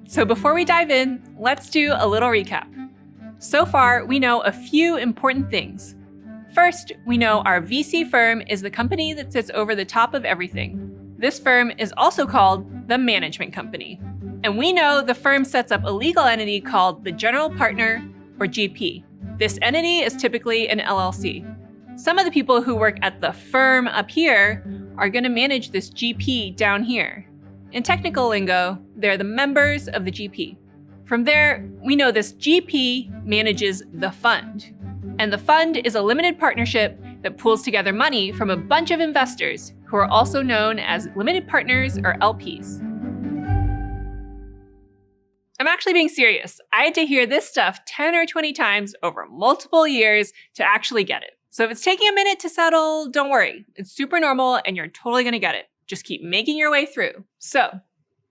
So before we dive in, let's do a little recap. So far, we know a few important things. First, we know our VC firm is the company that sits over the top of everything. This firm is also called the management company. And we know the firm sets up a legal entity called the general partner, or GP. This entity is typically an LLC. Some of the people who work at the firm up here are going to manage this GP down here. In technical lingo, they're the members of the GP. From there, we know this GP manages the fund. And the fund is a limited partnership that pools together money from a bunch of investors who are also known as limited partners or LPs. I'm actually being serious. I had to hear this stuff 10 or 20 times over multiple years to actually get it. So if it's taking a minute to settle, don't worry. It's super normal and you're totally gonna get it. Just keep making your way through. So,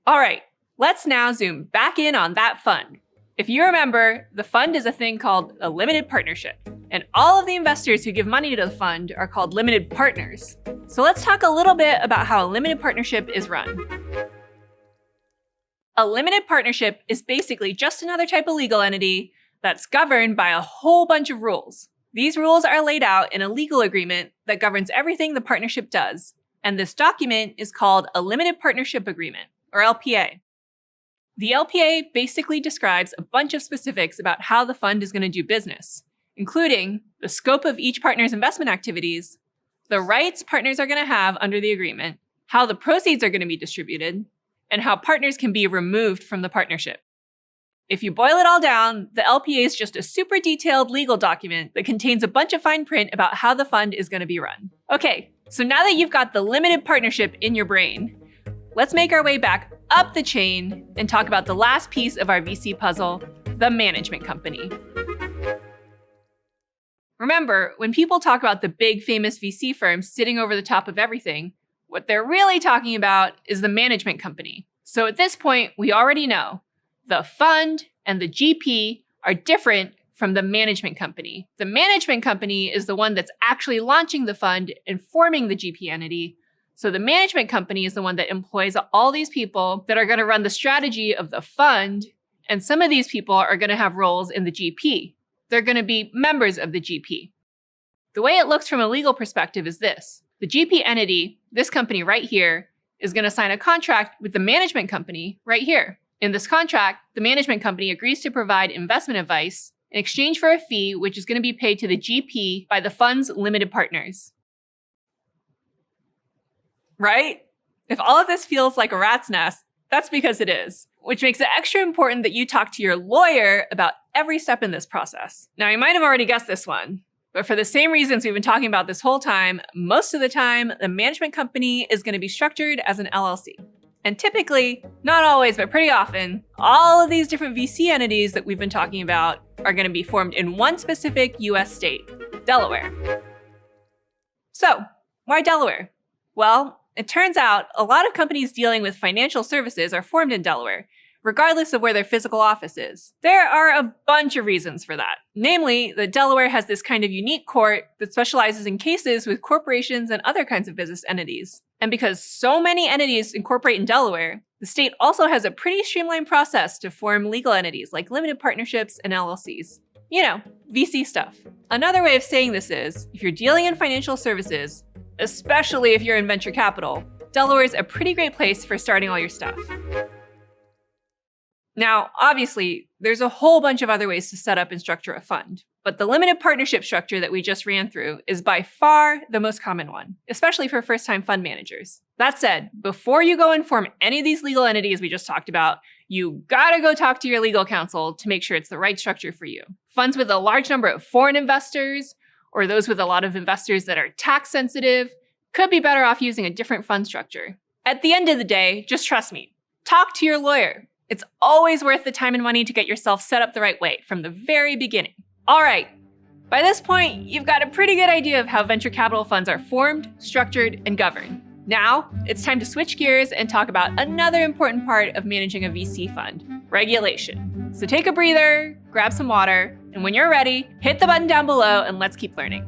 all right, let's now zoom back in on that fund. If you remember, the fund is a thing called a limited partnership, and all of the investors who give money to the fund are called limited partners. So let's talk a little bit about how a limited partnership is run. A limited partnership is basically just another type of legal entity that's governed by a whole bunch of rules. These rules are laid out in a legal agreement that governs everything the partnership does, and this document is called a limited partnership agreement, or LPA. The LPA basically describes a bunch of specifics about how the fund is going to do business, including the scope of each partner's investment activities, the rights partners are going to have under the agreement, how the proceeds are going to be distributed, and how partners can be removed from the partnership. If you boil it all down, the LPA is just a super detailed legal document that contains a bunch of fine print about how the fund is going to be run. Okay, so now that you've got the limited partnership in your brain, let's make our way back up the chain and talk about the last piece of our VC puzzle, the management company. Remember, when people talk about the big famous VC firms sitting over the top of everything, what they're really talking about is the management company. So at this point, we already know the fund and the GP are different from the management company. The management company is the one that's actually launching the fund and forming the GP entity. So the management company is the one that employs all these people that are going to run the strategy of the fund. And some of these people are going to have roles in the GP. They're going to be members of the GP. The way it looks from a legal perspective is this. The GP entity, this company right here, is going to sign a contract with the management company right here. In this contract, the management company agrees to provide investment advice in exchange for a fee which is going to be paid to the GP by the fund's limited partners. Right? If all of this feels like a rat's nest, that's because it is, which makes it extra important that you talk to your lawyer about every step in this process. Now, you might have already guessed this one, but for the same reasons we've been talking about this whole time, most of the time, the management company is going to be structured as an LLC. And typically, not always, but pretty often, all of these different VC entities that we've been talking about are going to be formed in one specific US state, Delaware. So, why Delaware? Well, it turns out a lot of companies dealing with financial services are formed in Delaware, regardless of where their physical office is. There are a bunch of reasons for that. Namely, that Delaware has this kind of unique court that specializes in cases with corporations and other kinds of business entities. And because so many entities incorporate in Delaware, the state also has a pretty streamlined process to form legal entities like limited partnerships and LLCs. You know, VC stuff. Another way of saying this is, if you're dealing in financial services, especially if you're in venture capital, Delaware is a pretty great place for starting all your stuff. Now, obviously, there's a whole bunch of other ways to set up and structure a fund, but the limited partnership structure that we just ran through is by far the most common one, especially for first-time fund managers. That said, before you go and form any of these legal entities we just talked about, you gotta go talk to your legal counsel to make sure it's the right structure for you. Funds with a large number of foreign investors, or those with a lot of investors that are tax sensitive, could be better off using a different fund structure. At the end of the day, just trust me, talk to your lawyer. It's always worth the time and money to get yourself set up the right way from the very beginning. All right, by this point, you've got a pretty good idea of how venture capital funds are formed, structured, and governed. Now, it's time to switch gears and talk about another important part of managing a VC fund, regulation. So take a breather, grab some water, and when you're ready, hit the button down below and let's keep learning.